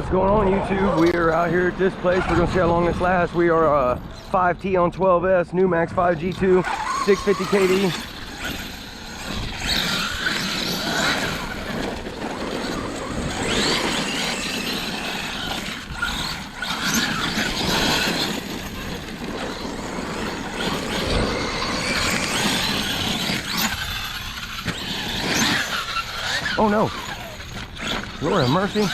What's going on, YouTube? We are out here at this place. We're gonna see how long this lasts. We are 5T on 12S, Numax 5G2, 650 KD. Oh no, Lord have mercy.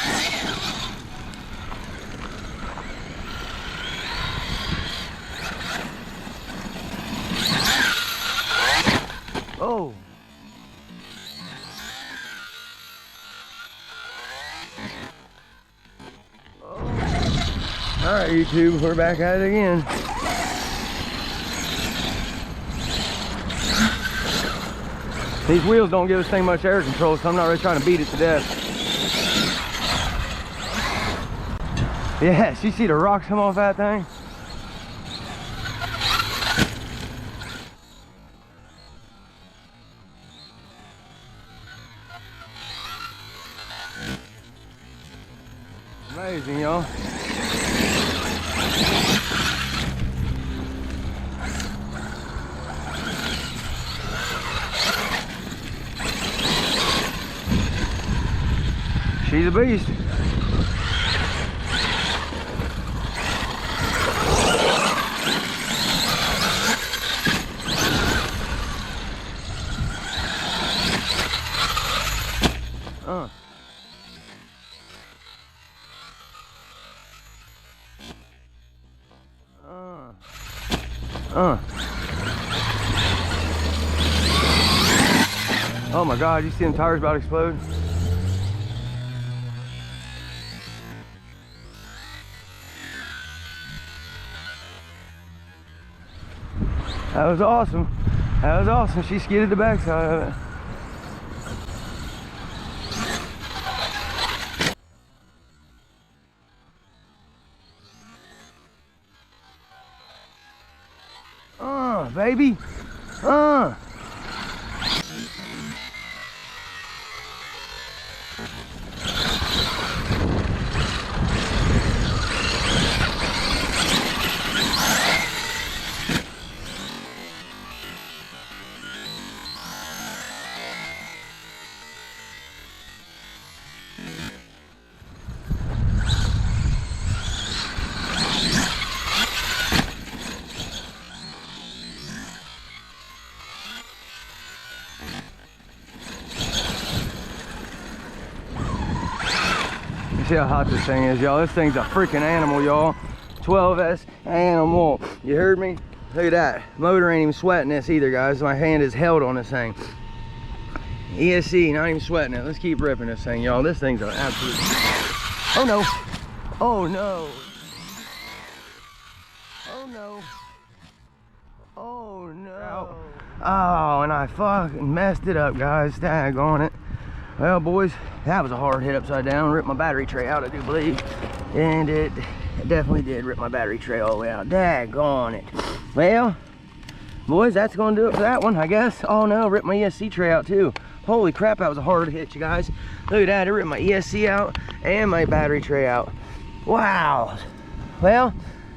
Oh. All right, YouTube, we're back at it again. These wheels don't give this thing much air control, so I'm not really trying to beat it to death. Yes, you see the rocks come off that thing? Amazing, y'all. She's a beast. Oh my God, you see them tires about to explode? That was awesome. That was awesome. She skidded the backside of it. Baby. You see how hot this thing is, y'all. This thing's a freaking animal, y'all. 12S animal. You heard me? Look at that. Motor ain't even sweating this either, guys. My hand is held on this thing. ESC, not even sweating it. Let's keep ripping this thing, y'all. This thing's an absolute... Oh no. Oh no. Oh no. Oh no. Oh, and I fucking messed it up, guys. Dag on it. Well, boys, that was a hard hit upside down. Ripped my battery tray out, I do believe. And it definitely did rip my battery tray all the way out. Daggone it. Well, boys, that's going to do it for that one, I guess. Oh, no, ripped my ESC tray out, too. Holy crap, that was a hard hit, you guys. Look at that. It ripped my ESC out and my battery tray out. Wow. Well,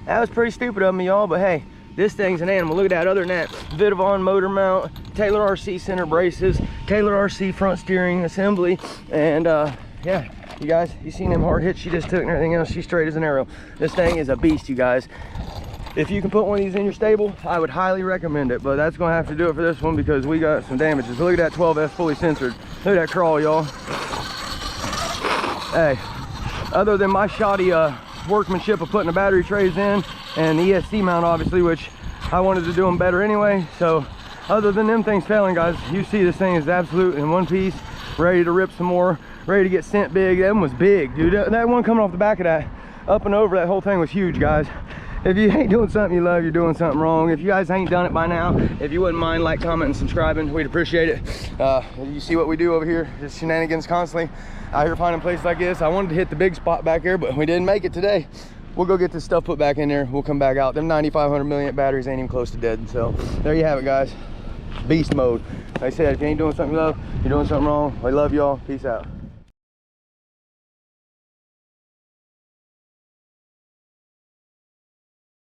that was pretty stupid of me, y'all, but hey, this thing's an animal. Look at that. Other than that, Vidavon motor mount, Taylor RC center braces, Taylor RC front steering assembly, and yeah, you guys, you seen them hard hits she just took and everything else. She's straight as an arrow. This thing is a beast, you guys. If you can put one of these in your stable, I would highly recommend it, but that's gonna have to do it for this one because we got some damages. Look at that 12S fully censored. Look at that crawl, y'all. Hey, other than my shoddy workmanship of putting the battery trays in and the ESC mount, obviously, which I wanted to do them better anyway, so other than them things failing, guys, you see this thing is absolute in one piece, ready to rip some more, ready to get sent big. That one was big, dude. That one coming off the back of that, up and over, that whole thing was huge, guys. If you ain't doing something you love, you're doing something wrong. If you guys ain't done it by now, if you wouldn't mind, like, comment, and subscribing, we'd appreciate it. You see what we do over here, just shenanigans constantly out here finding places like this. I wanted to hit the big spot back here, but we didn't make it today. We'll go get this stuff put back in there. We'll come back out. Them 9,500 milliamp batteries ain't even close to dead. So there you have it, guys. Beast mode. Like I said, if you ain't doing something you love, you're doing something wrong. I love y'all. Peace out.